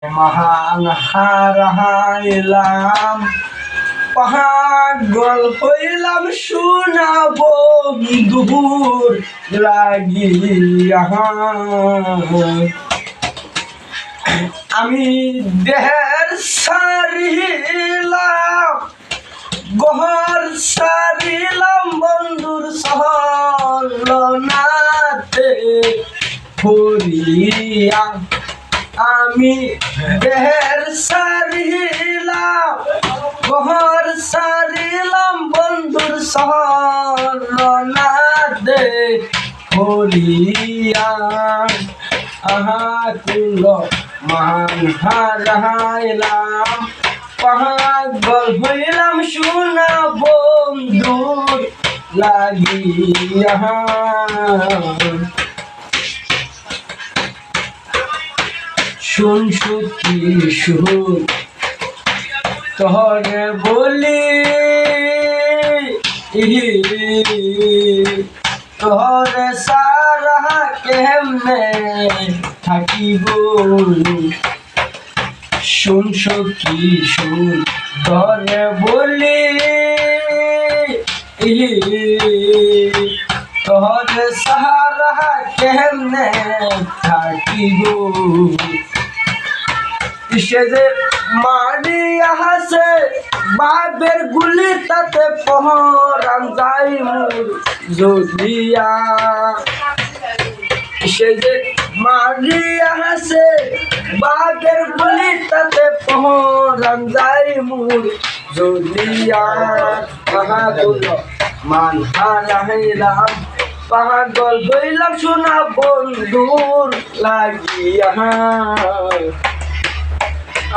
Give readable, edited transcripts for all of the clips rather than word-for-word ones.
মহান হারাইলাম পাগল হইলাম শোনা বন্ধুর লাগিয়া আমি দেহের সারিলাম গহর সারিলাম বন্ধুর সহলনাতে হরিয়া আমি দেহের সারিলাম গহর সারিলাম বন্ধুর সহলনাতে হরিয়া আহা কুল মান হারাইলাম পাগল হইলাম শোনা বন্ধুর লাগিয়া শুন সুখী সুর তোহরে বলি তোহরে সারা কেমনে থাকিব শুন সখী শুন তোরে বলি তোহরে সারা কেমনে থাকিব সে যে মারিয়া হাসে বাপের গুলি তাতে পহরাম যাই মোর জলিয়া সে যে মারিয়া হাসে বাপের গুলি তাতে পহরাম যাই মোর জলিয়া পাগল মান হারাইলাম পাগল হইলাম শোনা বন্ধুর লাগিয়া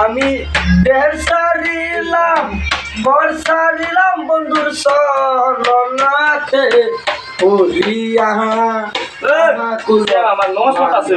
আমি দেড় সারিলাম বর সারিলাম বন্ধুর সলনাতে হরিয়া আমার নষ্ট আছে।